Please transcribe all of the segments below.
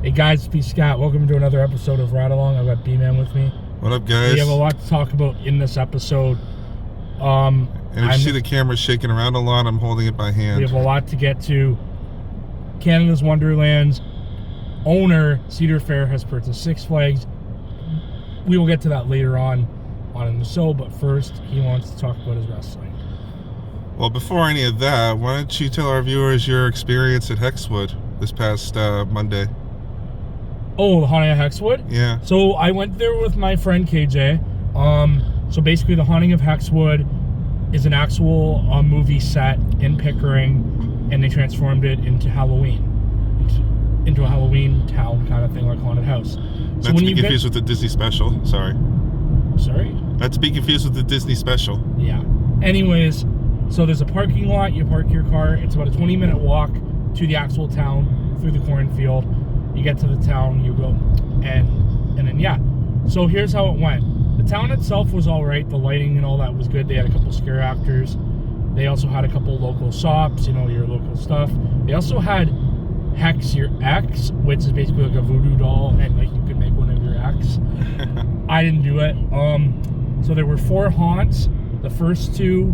Hey guys, it's Scott. Welcome to another episode of Ride Along. I've got B-Man with me. What up, guys? We have a lot to talk about in this episode. And if you see the camera shaking around a lot, I'm holding it by hand. We have a lot to get to. Canada's Wonderland's owner, Cedar Fair, has purchased Six Flags. We will get to that later on in the show, but first, he wants to talk about his wrestling. Well, before any of that, why don't you tell our viewers your experience at Hexwood this past Monday? Oh, the Haunting of Hexwood? Yeah. So I went there with my friend KJ. So basically, the Haunting of Hexwood is an actual movie set in Pickering, and they transformed it into Halloween, into a Halloween town kind of thing, like haunted house. So Not to be confused with the Disney special. Sorry. Not to be confused with the Disney special. Yeah. Anyways, so there's a parking lot. You park your car. It's about a 20-minute walk to the actual town through the cornfield. You get to the town, you go, and then yeah. So here's how it went. The town itself was all right. The lighting and all that was good. They had a couple scare actors. They also had a couple local shops, you know, your local stuff. They also had Hex Your Ex, which is basically like a voodoo doll, and like you could make one of your ex. I didn't do it. So there were 4 haunts. The first 2,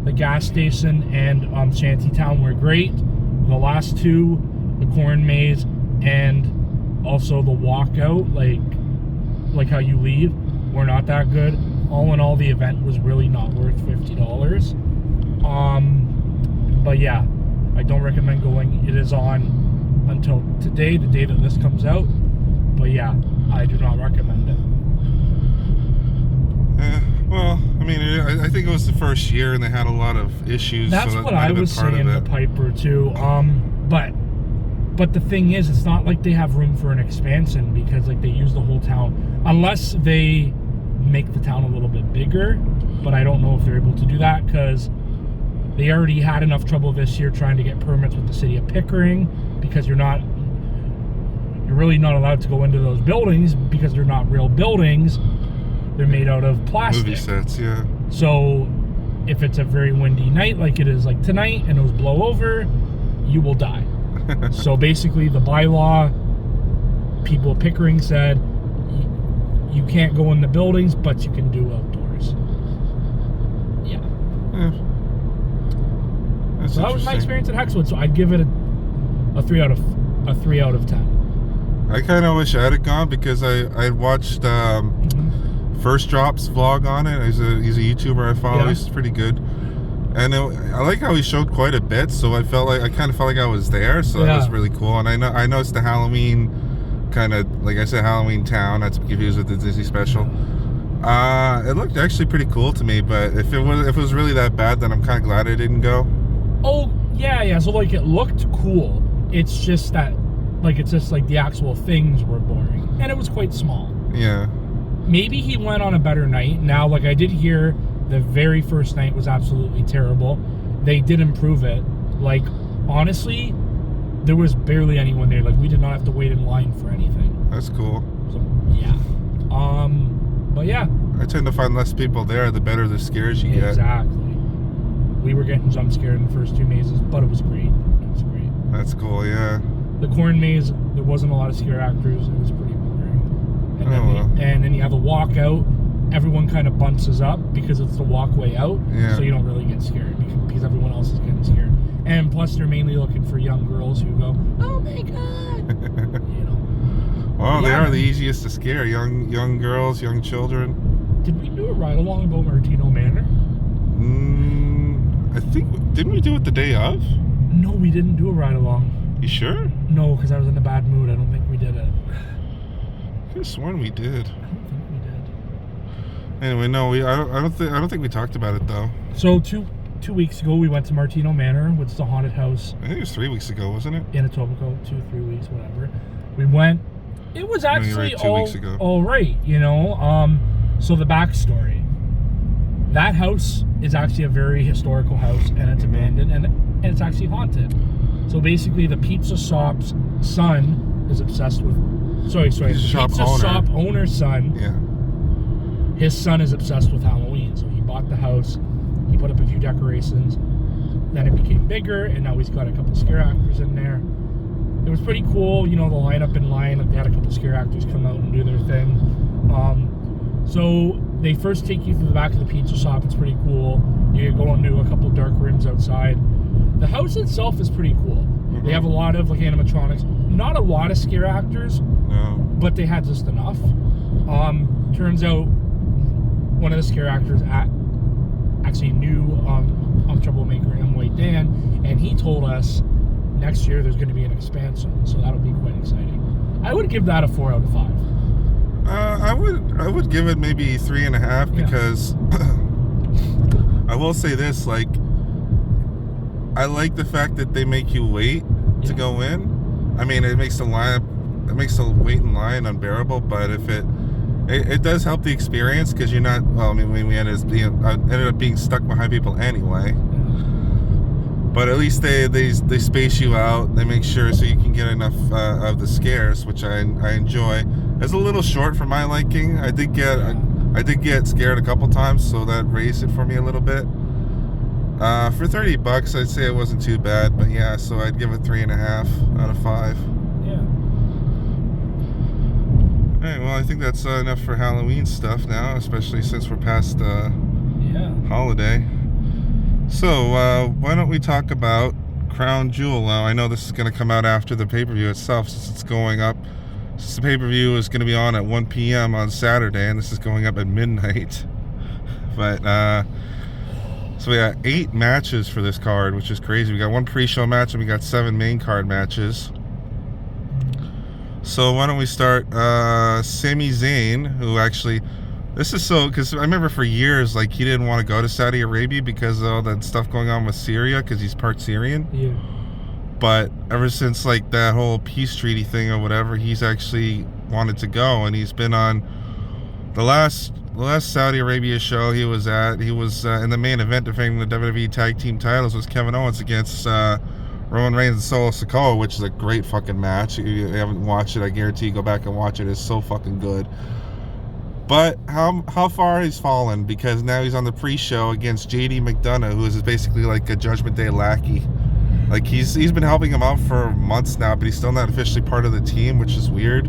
the gas station and Shantytown, were great. The last 2, the corn maze and also the walkout, like how you leave, were not that good. All in all, the event was really not worth $50. But yeah, I don't recommend going. It is on until today, the day that this comes out. But yeah, I do not recommend it. Well, I mean, I think it was the first year, and they had a lot of issues. That's so what I was saying to Piper too. But the thing is, it's not like they have room for an expansion, because like they use the whole town, unless they make the town a little bit bigger. But I don't know if they're able to do that, because they already had enough trouble this year trying to get permits with the city of Pickering, because you're really not allowed to go into those buildings because they're not real buildings. They're made out of plastic. Movie sets, yeah. So if it's a very windy night like it is like tonight and those blow over, you will die. So basically the bylaw, people of Pickering said, you can't go in the buildings, but you can do outdoors. Yeah. So that was my experience at Hexwood. So I'd give it a 3 out of 10. I kind of wish I had gone, because I watched First Drop's vlog on it. He's a YouTuber I follow. Yeah. He's pretty good. And I like how he showed quite a bit, so I kind of felt like I was there, so that was really cool. And I know it's the Halloween kind of, like I said, Halloween town. Not to be confused with the Disney special. It looked actually pretty cool to me, but if it was really that bad, then I'm kind of glad I didn't go. Oh yeah. So like it looked cool. It's just that the actual things were boring, and it was quite small. Yeah. Maybe he went on a better night. Now, like I did hear, the very first night was absolutely terrible. They did improve it. Like, honestly, there was barely anyone there. Like, we did not have to wait in line for anything. That's cool. So, yeah. But yeah. I tend to find less people there, the better the scares you get. Exactly. We were getting jump scared in the first 2 mazes, but it was great. It was great. That's cool, yeah. The corn maze, there wasn't a lot of scare actors. It was pretty boring. And then you have a walkout. Everyone kind of bunches up because it's the walkway out, so you don't really get scared because everyone else is getting scared. And plus, they're mainly looking for young girls who go, "Oh my god!" You know. Well, they are the easiest to scare. Young girls, young children. Did we do a ride along about Martino Manor? I think, didn't we do it the day of? No, we didn't do a ride along. You sure? No, because I was in a bad mood. I don't think we did it. I could have sworn we did. I don't think we did. Anyway, no, I don't think we talked about it though. So two weeks ago, we went to Martino Manor, which is a haunted house. I think it was 3 weeks ago, wasn't it? In Etobicoke, 2-3 weeks, whatever. We went. It was actually 2 weeks ago. All right, you know. So the backstory. That house is actually a very historical house, and it's abandoned, and it's actually haunted. So basically, the pizza shop's son is obsessed with. Sorry. The pizza shop owner's son. Yeah. His son is obsessed with Halloween, so he bought the house. He put up a few decorations. Then it became bigger, and now he's got a couple scare actors in there. it was pretty cool. You know, the lineup in line. They had a couple scare actors come out and do their thing. So they first take you through the back of the pizza shop. It's pretty cool. You go into a couple dark rooms outside. The house itself is pretty cool. Mm-hmm. They have a lot of like animatronics. Not a lot of scare actors, but they had just enough. Turns out one of the scare actors actually knew Troublemaker and White Dan, and he told us next year there's going to be an expansion, so that'll be quite exciting. I would give that a 4 out of 5. I would give it maybe 3.5 because I will say this, like, I like the fact that they make you wait to go in. I mean, it makes the wait in line unbearable, but if it does help the experience because you're not. Well, I mean, we ended up being stuck behind people anyway. But at least they space you out. They make sure so you can get enough of the scares, which I enjoy. It's a little short for my liking. I did get scared a couple times, so that raised it for me a little bit. For $30, I'd say it wasn't too bad. But yeah, so I'd give it 3.5 out of 5. Yeah. All right. Well, I think that's enough for Halloween stuff now, especially since we're past holiday. So, why don't we talk about Crown Jewel now? I know this is going to come out after the pay-per-view itself, since it's going up. Since the pay-per-view is going to be on at 1 p.m. on Saturday, and this is going up at midnight. But, so we got 8 matches for this card, which is crazy. We got 1 pre-show match, and we got 7 main card matches. So, why don't we start, Sami Zayn, who actually... This is so, because I remember for years, like, he didn't want to go to Saudi Arabia because of all that stuff going on with Syria, because he's part Syrian. Yeah. But ever since, like, that whole peace treaty thing or whatever, he's actually wanted to go, and he's been on the last Saudi Arabia show he was at. He was in the main event defending the WWE Tag Team titles was Kevin Owens against Roman Reigns and Solo Sikoa, which is a great fucking match. If you haven't watched it, I guarantee you go back and watch it. It's so fucking good. But how far he's fallen, because now he's on the pre-show against JD McDonough, who is basically like a Judgment Day lackey. Like, he's been helping him out for months now, but he's still not officially part of the team, which is weird.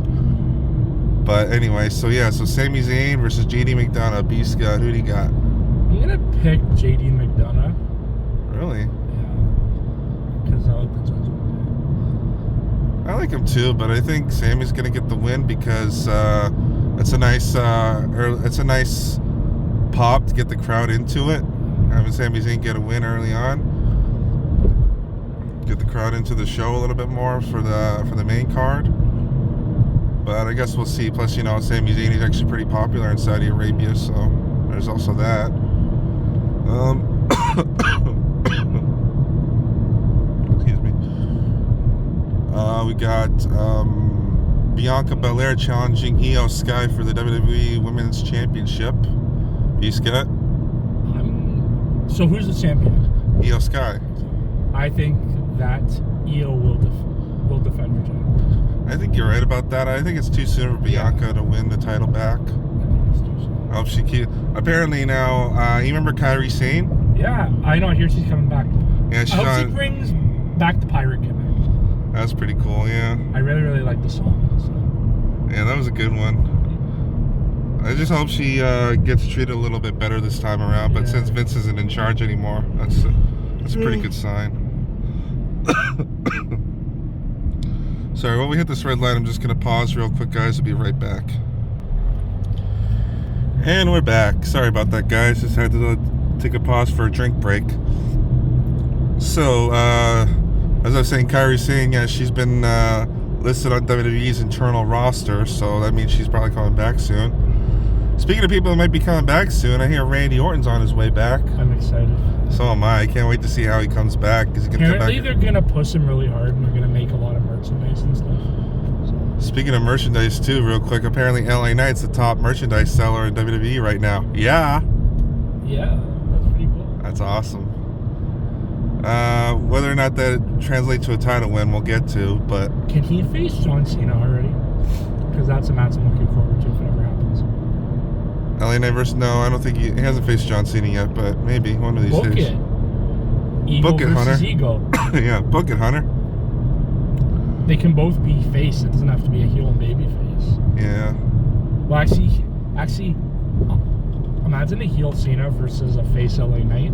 But anyway, so Sami Zayn versus JD McDonough. B. Scott, who do you got? I'm gonna pick JD McDonough. Really? Yeah. Because I like the Judgment Day. I like him too, but I think Sami's gonna get the win because it's a nice pop to get the crowd into it. Having Sami Zayn get a win early on, get the crowd into the show a little bit more for the main card. But I guess we'll see. Plus, you know, Sami Zayn is actually pretty popular in Saudi Arabia, so there's also that. Excuse me. We got Bianca Belair challenging Io Sky for the WWE Women's Championship. Scott? So who's the champion? Io Sky. I think that Io will defend her title. I think you're right about that. I think it's too soon for Bianca to win the title back. I hope she keeps... Apparently now, you remember Kairi Sane? Yeah, I know. I hear she's coming back. Yeah, she's I hope she brings back the pirate gimmick. That's pretty cool, yeah. I really, really like the song. So. Yeah, that was a good one. I just hope she gets treated a little bit better this time around. But since Vince isn't in charge anymore, that's a pretty good sign. Sorry, while we hit this red light, I'm just going to pause real quick, guys. I'll be right back. And we're back. Sorry about that, guys. Just had to take a pause for a drink break. So, as I was saying, Kairi Sane, yeah, she's been listed on WWE's internal roster, so that means she's probably coming back soon. Speaking of people that might be coming back soon, I hear Randy Orton's on his way back. I'm excited. So am I. I can't wait to see how he comes back. Apparently they're going to push him really hard, and they're going to make a lot of merchandise and stuff. So. Speaking of merchandise, too, real quick, apparently LA Knight's the top merchandise seller in WWE right now. Yeah. Yeah, that's pretty cool. That's awesome. Whether or not that translates to a title win, we'll get to, but... Can he face John Cena already? Because that's a match I'm looking forward to if it ever happens. LA Knight versus... No, I don't think he hasn't faced John Cena yet, but maybe one of these days. Book it, Hunter. Yeah, book it, Hunter. They can both be face. It doesn't have to be a heel and baby face. Yeah. Well, actually, imagine a heel Cena versus a face LA Knight.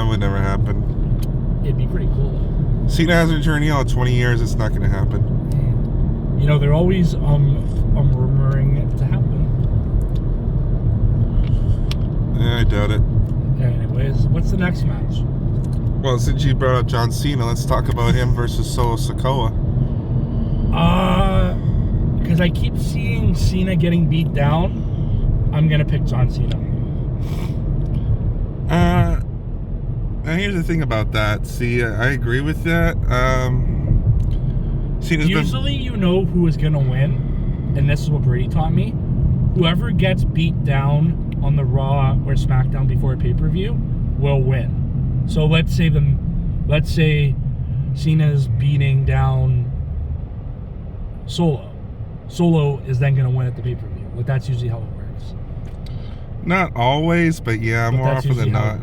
Would never happen. It'd be pretty cool. Cena hasn't turned heel in 20 years. It's not going to happen. You know, they're always rumoring it to happen. Yeah, I doubt it. Anyways, what's the next match? Well, since you brought up John Cena, let's talk about him versus Solo Sikoa. Because I keep seeing Cena getting beat down, I'm gonna pick John Cena. Now here's the thing about that. See, I agree with that. Cena's usually you know who is gonna win, and this is what Brady taught me. Whoever gets beat down on the Raw or SmackDown before a pay-per-view will win. So let's say Cena's beating down Solo. Solo is then gonna win at the pay-per-view. Like, that's usually how it works. Not always, but yeah, more often than not.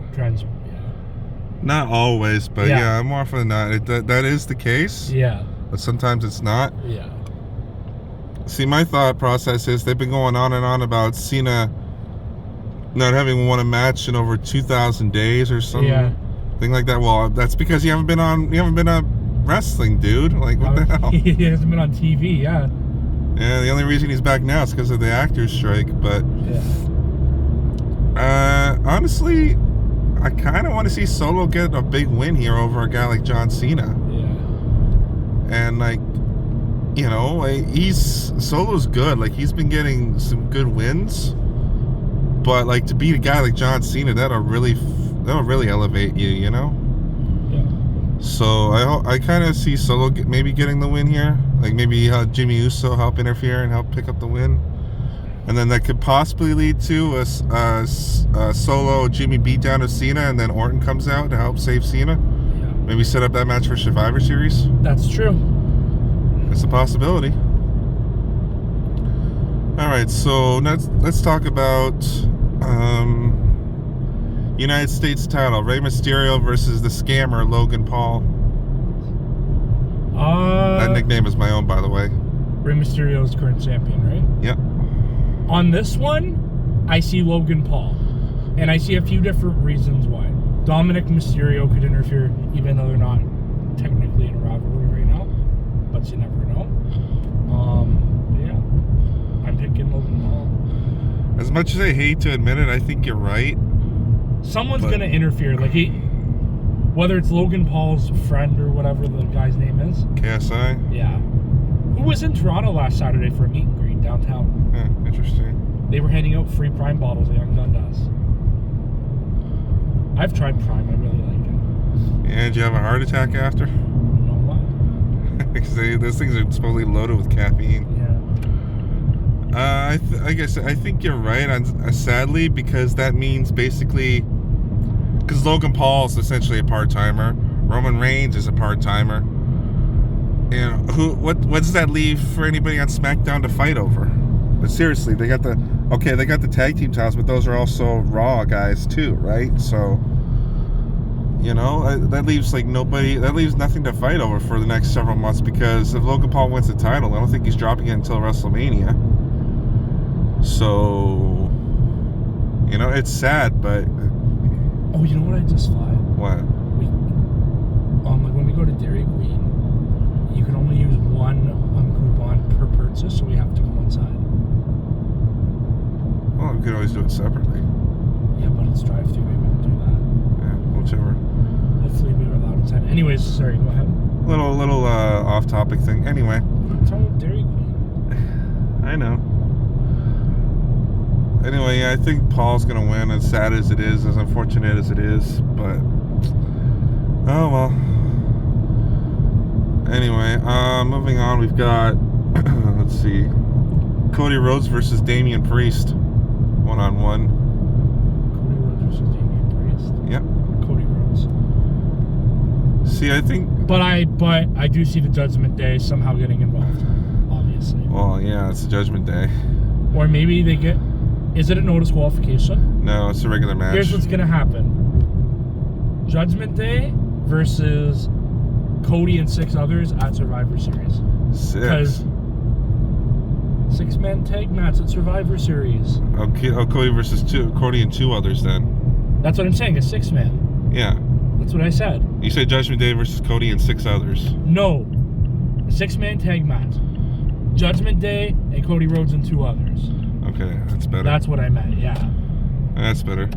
Not always, but yeah, more often than not. That is the case. Yeah. But sometimes it's not. Yeah. See, my thought process is they've been going on and on about Cena not having won a match in over 2,000 days or something thing like that. Well, that's because you haven't been on wrestling, dude. Like, what the hell? He hasn't been on TV, yeah. Yeah, the only reason he's back now is because of the actors' strike. But honestly, I kind of want to see Solo get a big win here over a guy like John Cena. Yeah. And like, you know, like, Solo's good. Like, he's been getting some good wins. But like, to beat a guy like John Cena, that'll really elevate you, you know? Yeah. So I kind of see Solo maybe getting the win here. Like, maybe Jimmy Uso help interfere and help pick up the win. And then that could possibly lead to a Solo Jimmy beatdown of Cena, and then Orton comes out to help save Cena. Yeah. Maybe set up that match for Survivor Series. That's true. It's a possibility. All right, so let's talk about United States title: Rey Mysterio versus the scammer Logan Paul. That nickname is my own, by the way. Rey Mysterio is current champion, right? Yep. On this one, I see Logan Paul, and I see a few different reasons why. Dominic Mysterio could interfere, even though they're not technically in a rivalry right now, but you never know. I'm picking Logan Paul. As much as I hate to admit it, I think you're right. Someone's gonna interfere, like whether it's Logan Paul's friend or whatever the guy's name is. KSI. Yeah. Who was in Toronto last Saturday for a meet and greet downtown? Interesting. They were handing out free Prime bottles at Young Dundas. I've tried Prime. I really like it. Yeah, did you have a heart attack after? No, why? Because those things are supposedly loaded with caffeine. Yeah. I think you're right. Sadly, because that means basically, because Logan Paul is essentially a part-timer. Roman Reigns is a part-timer. And what does that leave for anybody on SmackDown to fight over? But seriously, they got the tag team titles, but those are also Raw guys too, right? So, you know, that leaves nothing to fight over for the next several months, because if Logan Paul wins the title, I don't think he's dropping it until WrestleMania. So, you know, it's sad, but... Oh, you know what I just thought? What? Like when we go to Dairy Queen, you can only use one coupon per purchase, so we have to go inside. Well, we could always do it separately. Yeah, but it's drive-through. We won't do that. Yeah, whichever. Hopefully we were allowed inside. Anyways, sorry, go ahead. Little off-topic thing. Anyway. I'm talking about Dairy Queen. I know. Anyway, yeah, I think Paul's gonna win, as sad as it is, as unfortunate as it is, but oh well. Anyway, moving on, we've got let's see, Cody Rhodes versus Damian Priest, 1-on-1. Cody Rhodes versus Damian Priest. Yep. Cody Rhodes. See, I think, but I do see the Judgment Day somehow getting involved, obviously. Well, yeah, it's the Judgment Day. Or maybe they get. Is it a no disqualification? No, it's a regular match. Here's what's gonna happen. Judgment Day versus Cody and 6 others at Survivor Series. 6. Because 6-man tag match at Survivor Series. Okay, Cody versus 2. Cody and 2 others then. That's what I'm saying, a 6-man. Yeah. That's what I said. You said Judgment Day versus Cody and 6 others. No. A 6-man tag match. Judgment Day and Cody Rhodes and 2 others. Okay, that's better. That's what I meant, yeah. That's better.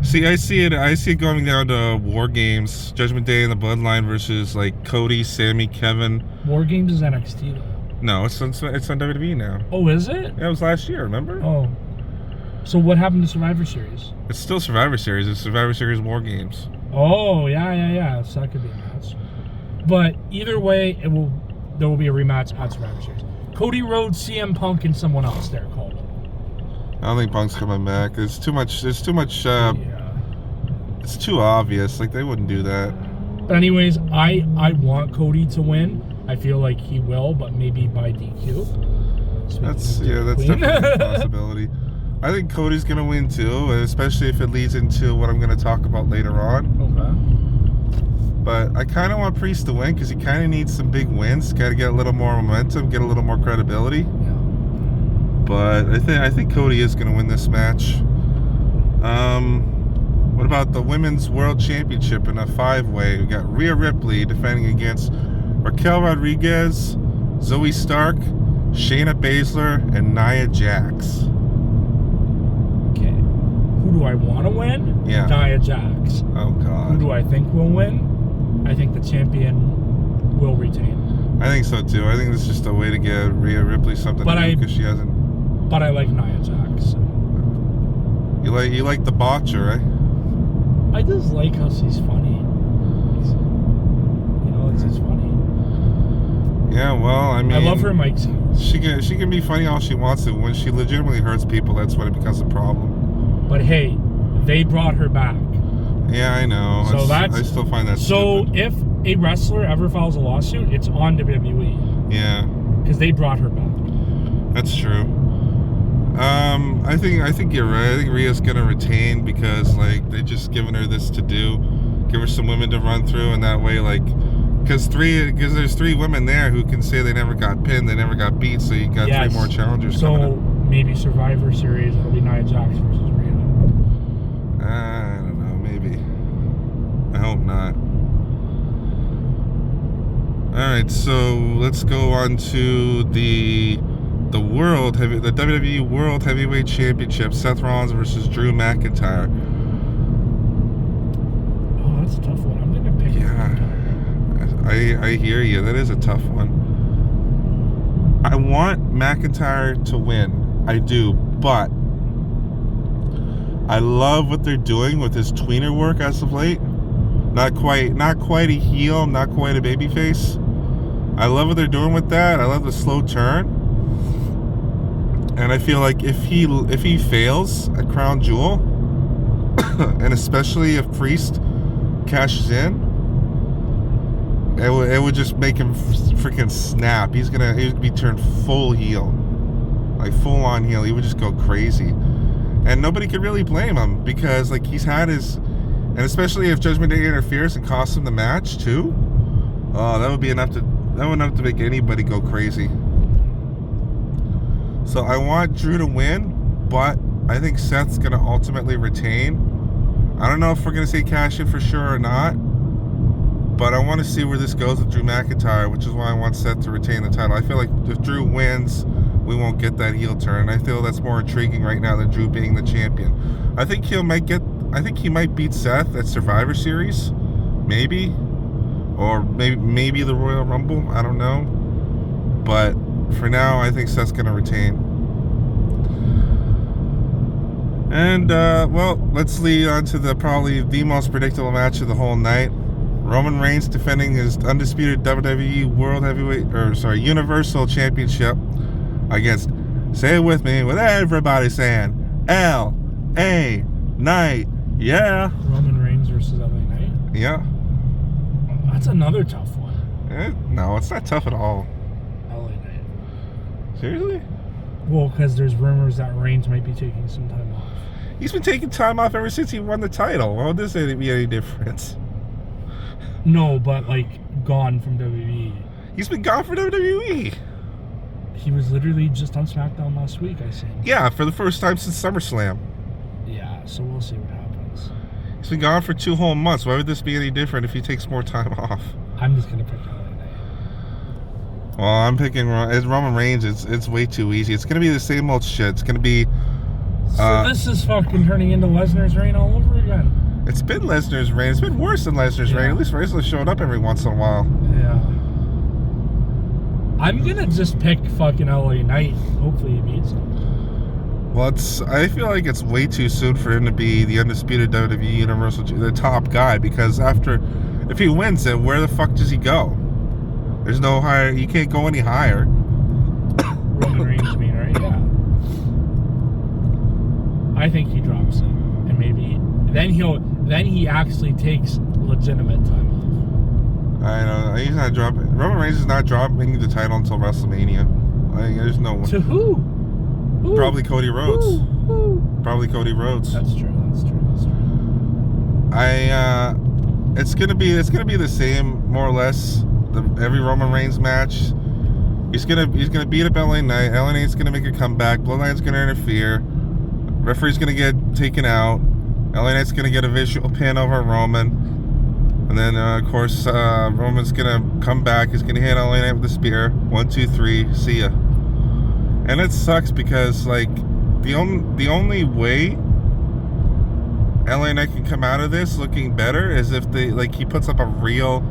See, I see it going down to War Games. Judgment Day and the Bloodline versus like Cody, Sammy, Kevin. War Games is NXT though. No, it's on WWE now. Oh, is it? Yeah, it was last year, remember? Oh. So what happened to Survivor Series? It's still Survivor Series. It's Survivor Series War Games. Oh, yeah. So that could be a match. But either way, there will be a rematch at Survivor Series. Cody Rhodes, CM Punk, and someone else they're called. I don't think Punk's coming back. It's too much. It's too much. Yeah. It's too obvious. Like they wouldn't do that. But anyways, I want Cody to win. I feel like he will, but maybe by DQ. That's definitely a possibility. I think Cody's gonna win too, especially if it leads into what I'm gonna talk about later on. Okay. But I kind of want Priest to win because he kind of needs some big wins. Got to get a little more momentum, get a little more credibility. Yeah. But I think Cody is gonna win this match. What about the Women's World Championship in a 5-way? We got Rhea Ripley defending against Raquel Rodriguez, Zoe Stark, Shayna Baszler, and Nia Jax. Okay. Who do I want to win? Yeah. Nia Jax. Oh God. Who do I think will win? I think the champion will retain. I think so too. I think this is just a way to give Rhea Ripley something to do because she hasn't. But I like Nia Jax. You like the botcher, right? I just like how she's funny. She's funny. Yeah, well, I mean, I love her mic skills. She can be funny all she wants to. When she legitimately hurts people, that's when it becomes a problem. But hey, they brought her back. Yeah, I know. So I still find that so stupid. If a wrestler ever files a lawsuit, it's on WWE. Yeah. Because they brought her back. That's true. I think you're right. I think Rhea's gonna retain because like they just given her this to do, give her some women to run through, and that way like, because there's 3 women there who can say they never got pinned, they never got beat, so you got 3 more challengers coming up. So maybe Survivor Series it'll be Nia Jax versus Rhea. I don't know, maybe. I hope not. All right, so let's go on to the WWE World Heavyweight Championship. Seth Rollins versus Drew McIntyre. Oh, that's a tough one. I'm gonna pick McIntyre. I hear you. That is a tough one. I want McIntyre to win. I do, but I love what they're doing with his tweener work as of late. Not quite a heel, not quite a babyface. I love what they're doing with that. I love the slow turn. And I feel like if he fails at Crown Jewel, and especially if Priest cashes in, it would just make him freaking snap. He would be turned full heel, like full on heel. He would just go crazy, and nobody could really blame him because like he's had his, and especially if Judgment Day interferes and costs him the match too. Oh, that would enough to make anybody go crazy. So I want Drew to win, but I think Seth's going to ultimately retain. I don't know if we're going to see cash in for sure or not, but I want to see where this goes with Drew McIntyre, which is why I want Seth to retain the title. I feel like if Drew wins, we won't get that heel turn. I feel that's more intriguing right now than Drew being the champion. I think he might beat Seth at Survivor Series, maybe, or maybe the Royal Rumble. I don't know, but for now, I think Seth's going to retain. And, well, let's lead on to probably the most predictable match of the whole night. Roman Reigns defending his undisputed WWE Universal Championship against, say it with me, with everybody saying, L.A. Knight. Yeah. Roman Reigns versus LA Knight? Yeah. That's another tough one. No, it's not tough at all. Seriously? Well, because there's rumors that Reigns might be taking some time off. He's been taking time off ever since he won the title. Why would this be any difference? No, but like gone from WWE. He's been gone for WWE. He was literally just on SmackDown last week, I think. Yeah, for the first time since SummerSlam. Yeah, so we'll see what happens. He's been gone for 2 whole months. Why would this be any different if he takes more time off? I'm just gonna pick LA Knight. Well, I'm picking Roman Reigns. It's way too easy. It's gonna be the same old shit. It's gonna be. So this is fucking turning into Lesnar's reign all over again. It's been Lesnar's reign. It's been worse than Lesnar's reign. At least Lesnar showed up every once in a while. Yeah. I'm gonna just pick fucking LA Knight. Hopefully he beats him. Well, I feel like it's way too soon for him to be the undisputed WWE Universal, the top guy. Because if he wins it, where the fuck does he go? There's no higher. You can't go any higher. Roman Reigns, you mean, right? Yeah. I think he drops it, and maybe then he actually takes legitimate time off. I know he's not dropping. Roman Reigns is not dropping the title until WrestleMania. There's no. To who? Probably Cody Rhodes. Who? Probably Cody Rhodes. That's true. That's true. It's gonna be the same, more or less. Every Roman Reigns match, he's gonna beat up LA Knight. LA Knight's gonna make a comeback. Bloodline's gonna interfere. Referee's gonna get taken out. LA Knight's gonna get a visual pin over Roman, and then of course Roman's gonna come back. He's gonna hit LA Knight with the spear. 1, 2, 3. See ya. And it sucks because like the only way LA Knight can come out of this looking better is if he puts up a real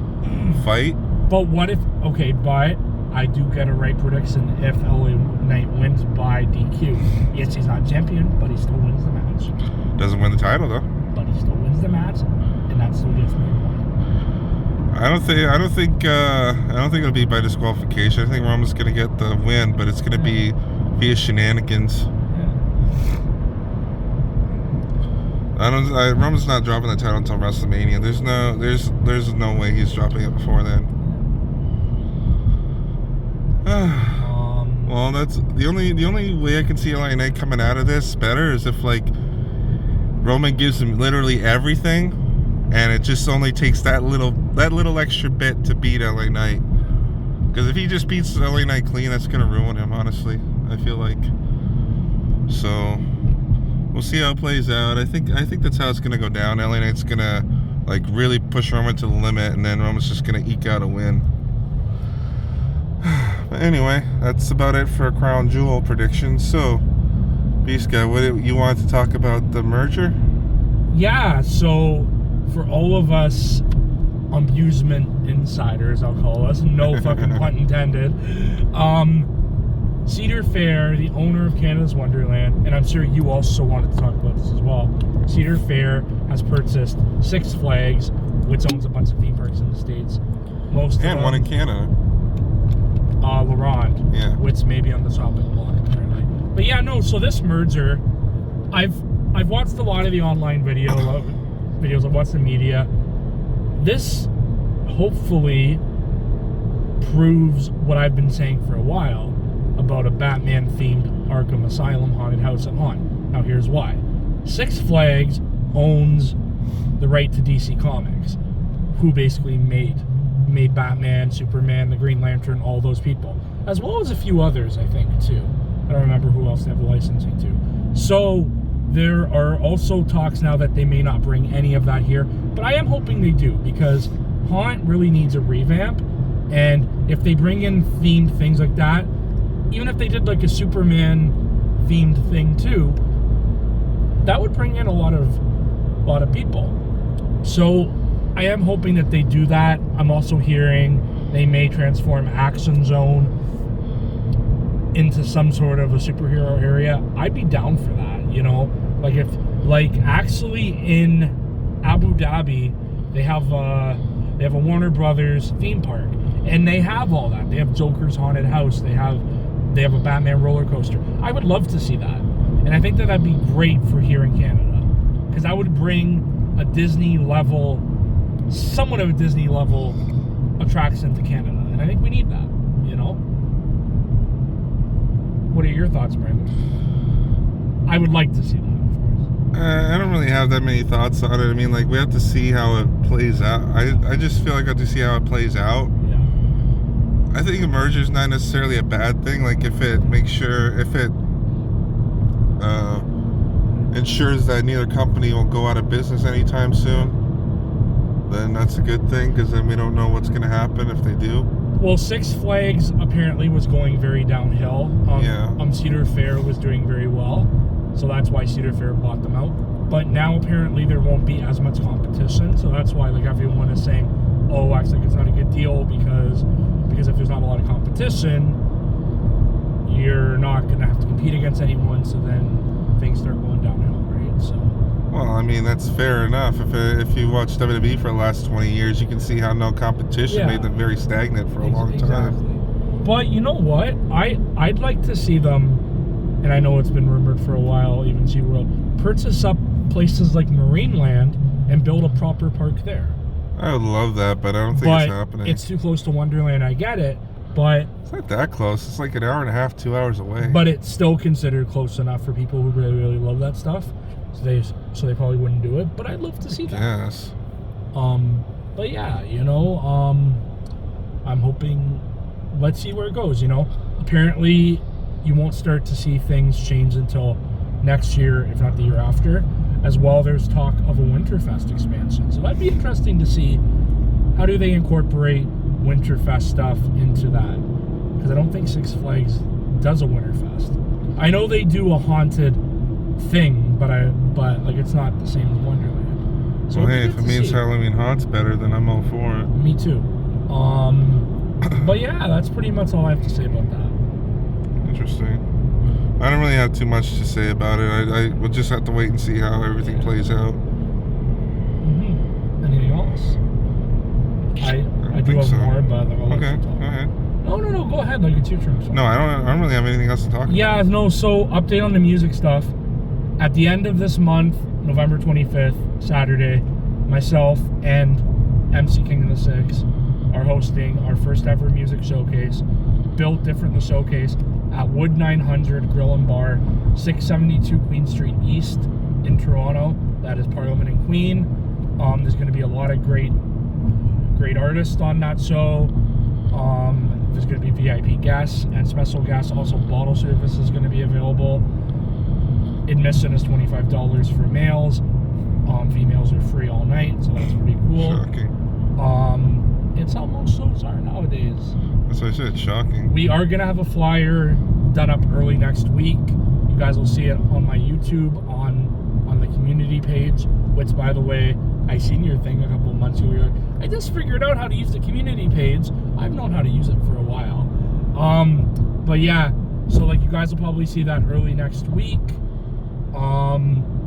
fight. But what if? Okay, but I do get a right prediction if LA Knight wins by DQ. Yes, he's not champion, but he still wins the match. Doesn't win the title though. But he still wins the match, and that still gets me a point. I don't think it'll be by disqualification. I think Roman's gonna get the win, but it's gonna be via shenanigans. Roman's not dropping the title until WrestleMania. There's no way he's dropping it before then. Well, that's the only way I can see LA Knight coming out of this better is if like Roman gives him literally everything, and it just only takes that little extra bit to beat LA Knight. Because if he just beats LA Knight clean, that's gonna ruin him. Honestly, I feel like. So we'll see how it plays out. I think that's how it's gonna go down. LA Knight's gonna like really push Roman to the limit, and then Roman's just gonna eke out a win. But anyway, that's about it for Crown Jewel predictions. So, Beast Guy, what you wanted to talk about the merger? Yeah. So, for all of us amusement insiders, I'll call us, no fucking pun intended. Cedar Fair, the owner of Canada's Wonderland, and I'm sure you also wanted to talk about this as well. Cedar Fair has purchased Six Flags, which owns a bunch of theme parks in the States. Most and of them, one in Canada. Laurent, yeah, which may be on the shopping block apparently. But yeah, no. So this merger, I've watched a lot of the online videos. I've watched the media. This hopefully proves what I've been saying for a while about a Batman-themed Arkham Asylum haunted house at Haunt. Now here's why. Six Flags owns the right to DC Comics, who basically made Batman, Superman, the Green Lantern, all those people, as well as a few others, I think, too. I don't remember who else they have the licensing to. So there are also talks now that they may not bring any of that here, but I am hoping they do, because Haunt really needs a revamp, and if they bring in themed things like that, even if they did like a Superman themed thing too, that would bring in a lot of people. So I am hoping that they do that. I'm also hearing they may transform Action Zone into some sort of a superhero area. I'd be down for that, you know? Like actually in Abu Dhabi, they have a Warner Brothers theme park, and they have all that. They have Joker's haunted house. They have a Batman roller coaster. I would love to see that, and I think that'd be great for here in Canada, because that would bring a Disney level, somewhat of a Disney level attraction to Canada, and I think we need that, you know? What are your thoughts, Brandon? I would like to see that, of course. I don't really have that many thoughts on it. I mean, like, we have to see how it plays out. I just feel like I have to see how it plays out. Yeah. I think a merger is not necessarily a bad thing. Like, if it ensures that neither company will go out of business anytime soon, then that's a good thing, because then we don't know what's going to happen if they do. Well, Six Flags apparently was going very downhill. Cedar Fair was doing very well, so that's why Cedar Fair bought them out. But now apparently there won't be as much competition, so that's why like everyone is saying, oh, acts like it's not a good deal, because if there's not a lot of competition, you're not going to have to compete against anyone, so then things start going downhill, right? So. Well, I mean, that's fair enough. If you watch WWE for the last 20 years, you can see how no competition made them very stagnant for a long time. But you know what? I'd like to see them, and I know it's been rumored for a while, even SeaWorld, purchase up places like Marineland and build a proper park there. I would love that, but I don't think it's happening. It's too close to Wonderland, I get it, but... It's not that close. It's like an hour and a half, 2 hours away. But it's still considered close enough for people who really, really love that stuff. So they probably wouldn't do it, but I'd love to see that. Yes. But yeah, you know, I'm hoping, let's see where it goes, you know. Apparently, you won't start to see things change until next year, if not the year after. As well, there's talk of a Winterfest expansion. So that'd be interesting to see, how do they incorporate Winterfest stuff into that? Because I don't think Six Flags does a Winterfest. I know they do a haunted thing, but like it's not the same as Wonderland. So well, hey, if it means Halloween Haunt's better, then I'm all for it. Me too. But yeah, that's pretty much all I have to say about that. Interesting. I don't really have too much to say about it. I will just have to wait and see how everything plays out. Mm-hmm. Anything else? I do have more, but I'll let you talk. Go ahead. No, go ahead. Like it's your turn. So. No, I don't really have anything else to talk about. Yeah, no. So update on the music stuff. At the end of this month, November 25th, Saturday, myself and MC King of the Six are hosting our first ever music showcase, built different the showcase, at Wood 900 Grill and Bar, 672 Queen Street East in Toronto. That is Parliament and Queen. There's going to be a lot of great artists on that show. There's going to be VIP guests and special guests. Also, bottle service is going to be available. Admission is $25 for males. Females are free all night, so that's pretty cool. Shocking. It's how most shows are nowadays. That's what I said, shocking. We are going to have a flyer done up early next week. You guys will see it on my YouTube, on the community page, which, by the way, I seen your thing a couple of months ago. You're like, I just figured out how to use the community page. I've known how to use it for a while. But yeah, so like you guys will probably see that early next week.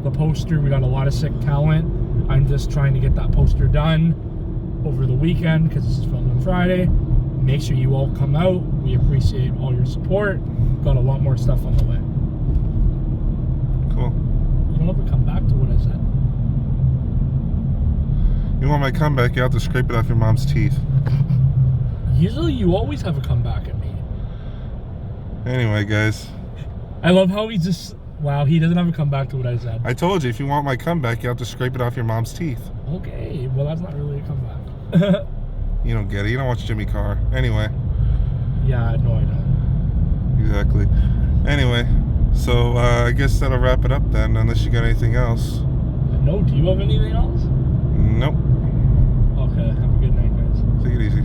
The poster, we got a lot of sick talent. I'm just trying to get that poster done over the weekend because this is filmed on Friday. Make sure you all come out. We appreciate all your support. Got a lot more stuff on the way. Cool. You don't ever come back to what I said. You want my comeback, you have to scrape it off your mom's teeth. Usually you always have a comeback at me. Anyway, guys. I love how he just... Wow, he doesn't have a comeback to what I said. I told you, if you want my comeback, you have to scrape it off your mom's teeth. Okay, well that's not really a comeback. You don't get it. You don't watch Jimmy Carr. Anyway. Yeah, no, I don't. Exactly. Anyway, so I guess that'll wrap it up then, unless you got anything else. No, do you have anything else? Nope. Okay, have a good night, guys. Take it easy.